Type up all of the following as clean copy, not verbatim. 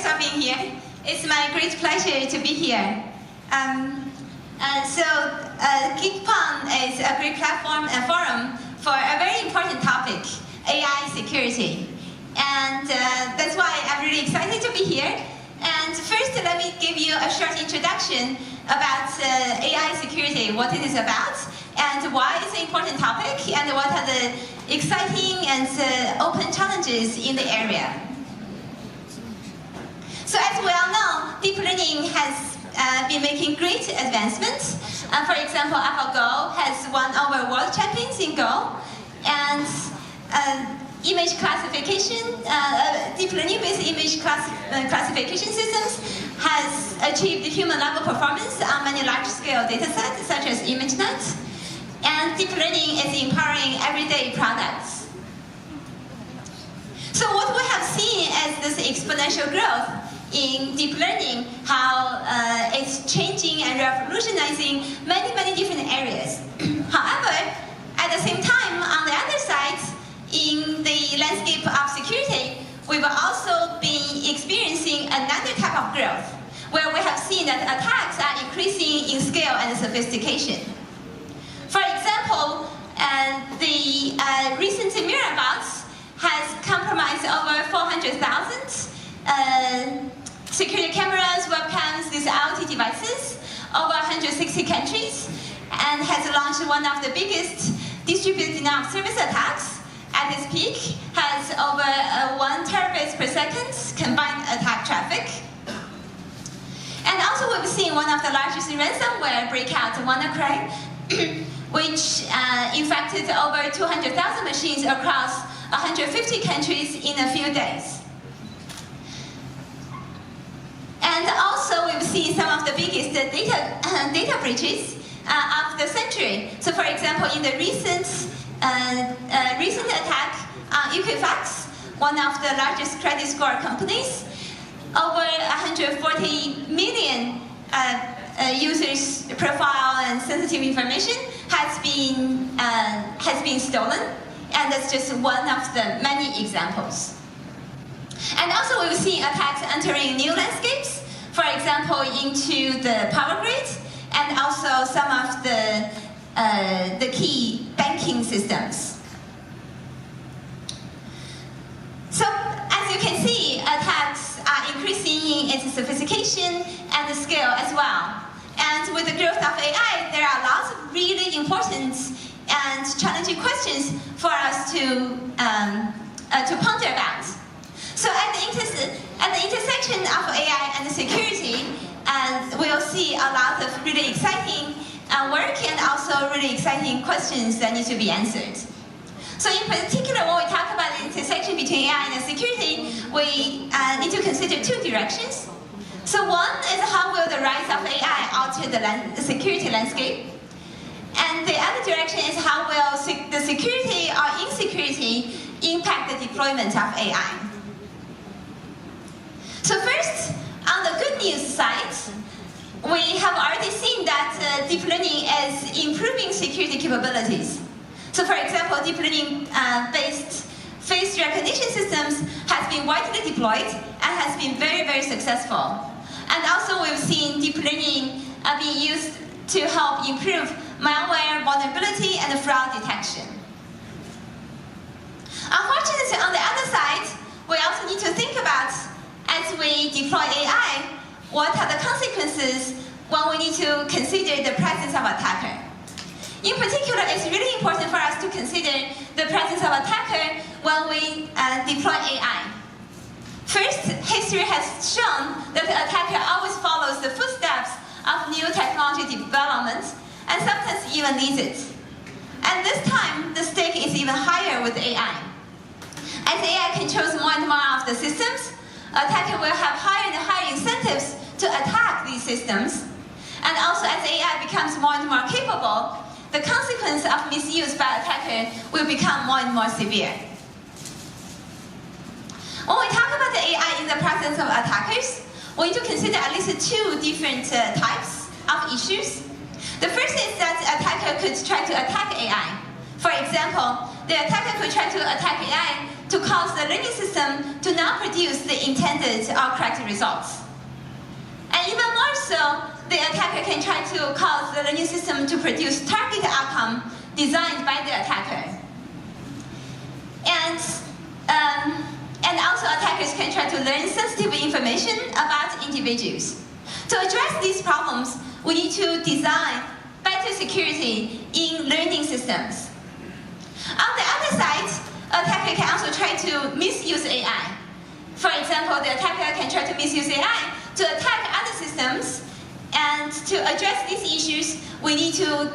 thanks for being here. It's my great pleasure to be here. GeekPwn is a great platform and forum for a very important topic, AI security. And that's why I'm really excited to be here. And first, let me give you a short introduction about AI security, what it is about, and why it's an important topic, and what are the exciting and open challenges in the area. So as we all know, deep learning has been making great advancements. For example, AlphaGo has won over world champions in Go, and image classification, deep learning-based image classification systems has achieved human-level performance on many large-scale datasets, such as ImageNet. And deep learning is empowering everyday products. So what we have seen is this exponential growth in deep learning, how it's changing and revolutionizing many different areas. However, at the same time, on the other side, in the landscape of security, we've also been experiencing another type of growth, where we have seen that attacks are increasing in scale and sophistication. For example, the recent Mirabots has compromised over 400,000 security cameras, webcams, these IoT devices, over 160 countries, and has launched one of the biggest distributed denial of service attacks. At its peak, has over 1 terabits per second combined attack traffic. And also we've seen one of the largest ransomware breakout, WannaCry, which infected over 200,000 machines across 150 countries in a few days. And also we've seen some of the biggest data breaches of the century. So for example, in the recent attack on Equifax, one of the largest credit score companies, over 140 million users' profile and sensitive information has been stolen, and that's just one of the many examples. And also we've seen attacks entering new landscapes, for example, into the power grid, and also some of the key banking systems. So, as you can see, attacks are increasing in its sophistication and the scale as well. And with the growth of AI, there are lots of really important and challenging questions for us to ponder about. So, at the intersection of AI and security, we'll see a lot of really exciting work and also really exciting questions that need to be answered. So in particular, when we talk about the intersection between AI and security, we need to consider two directions. So one is how will the rise of AI alter the security landscape? And the other direction is how will the security or insecurity impact the deployment of AI? So first, on the good news side, we have already seen that deep learning is improving security capabilities. So for example, deep learning-based face recognition systems has been widely deployed and has been very successful. And also we've seen deep learning being used to help improve malware vulnerability and fraud detection. Unfortunately, on the other side, we also need to think about, as we deploy AI, what are the consequences when we need to consider the presence of attacker? In particular, it's really important for us to consider the presence of attacker when we deploy AI. First, history has shown that the attacker always follows the footsteps of new technology development and sometimes even leads it. And this time, the stake is even higher with AI. As AI controls more and more of the systems, attacker will have higher and higher incentives to attack these systems. And also, as AI becomes more and more capable, the consequence of misuse by attacker will become more and more severe. When we talk about the AI in the presence of attackers, we need to consider at least two different types of issues. The first is that attacker could try to attack AI. For example, the attacker could try to attack AI to cause the learning system to not produce the intended or correct results. And even more so, the attacker can try to cause the learning system to produce target outcome designed by the attacker. And also attackers can try to learn sensitive information about individuals. To address these problems, we need to design better security in learning systems. On the other side, attacker can also try to misuse AI. For example, the attacker can try to misuse AI to attack other systems. And to address these issues, we need to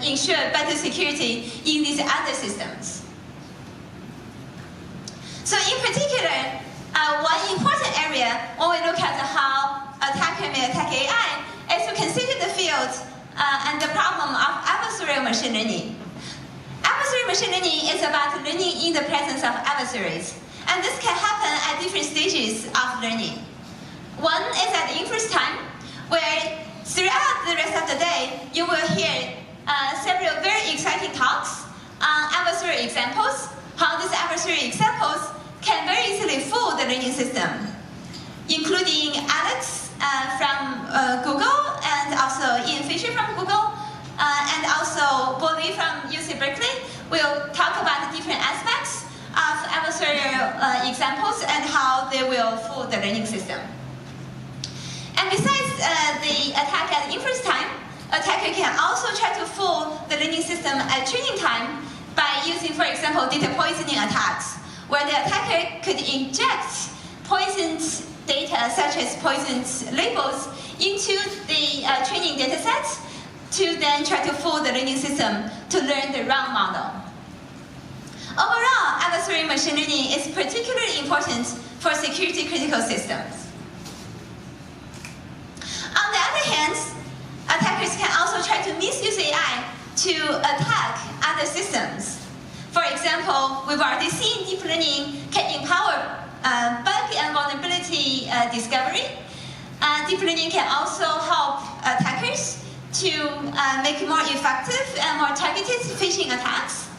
ensure better security in these other systems. So in particular, one important area when we look at how attacker may attack AI is to consider the field and the problem of adversarial machine learning. Adversarial machine learning is about learning in the presence of adversaries. And this can happen at different stages of learning. One is at the inference time, where throughout the rest of the day, you will hear several very exciting talks on adversarial examples, how these adversarial examples can very easily fool the learning system, including Alex from Google, and also Ian Fisher from Google, and also Bolly from UC Berkeley will talk about the different aspects of adversarial examples and how they will fool the learning system. And besides the attack at inference time, attacker can also try to fool the learning system at training time by using, for example, data poisoning attacks, where the attacker could inject poisoned data, such as poisoned labels, into the training data sets to then try to fool the learning system to learn the wrong model. Overall, adversarial machine learning is particularly important for security critical systems. On the other hand, attackers can also try to misuse AI to attack other systems. For example, we've already seen deep learning can empower bug and vulnerability discovery. Deep learning can also help attackers to make more effective and more targeted phishing attacks.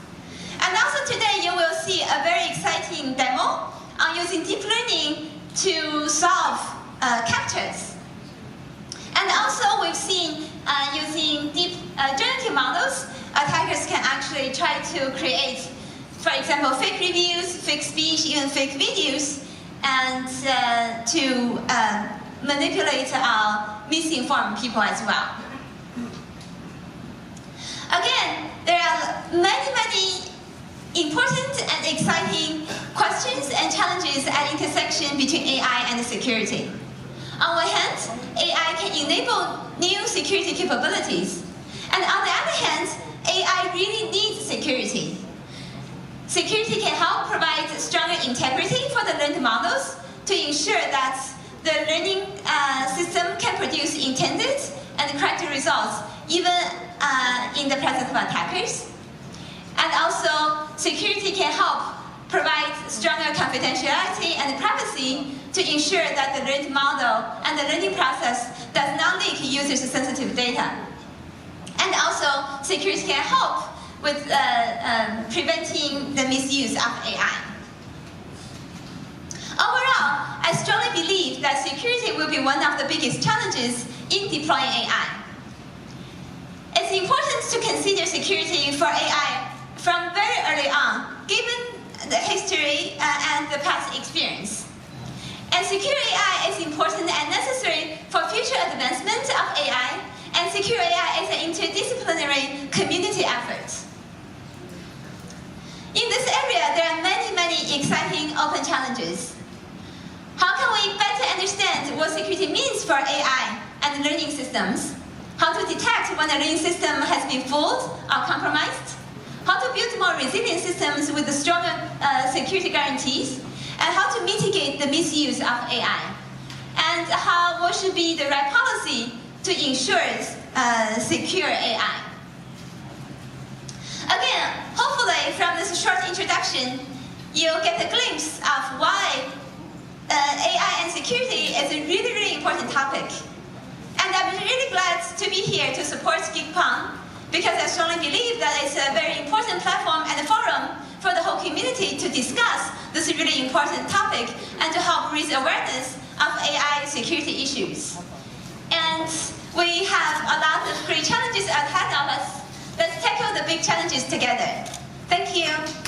And also today, you will see a very exciting demo on using deep learning to solve captchas. And also, we've seen using deep generative models, attackers can actually try to create, for example, fake reviews, fake speech, even fake videos, and to manipulate or misinform people as well. Again, there are many important and exciting questions and challenges at intersection between AI and security. On one hand, AI can enable new security capabilities. And on the other hand, AI really needs security. Security can help provide stronger integrity for the learned models to ensure that the learning system can produce intended and correct results, even in the presence of attackers. And also, security can help provide stronger confidentiality and privacy to ensure that the learned model and the learning process does not leak users' sensitive data. And also, security can help with preventing the misuse of AI. Overall, I strongly believe that security will be one of the biggest challenges in deploying AI. It's important to consider security for AI from very early on, given the history and the past experience. And secure AI is important and necessary for future advancement of AI, and secure AI is an interdisciplinary community effort. In this area, there are many exciting open challenges. How can we better understand what security means for AI and learning systems? How to detect when a learning system has been fooled or compromised? How to build more resilient systems with stronger security guarantees? And how to mitigate the misuse of AI? And what should be the right policy to ensure secure AI? Again, hopefully from this short introduction, you'll get a glimpse of why AI and security is a really important topic. And I'm really glad to be here to support GeekPong, because I strongly believe that it's a very important platform and a forum for the whole community to discuss this really important topic and to help raise awareness of AI security issues. And we have a lot of great challenges ahead of us. Let's tackle the big challenges together. Thank you.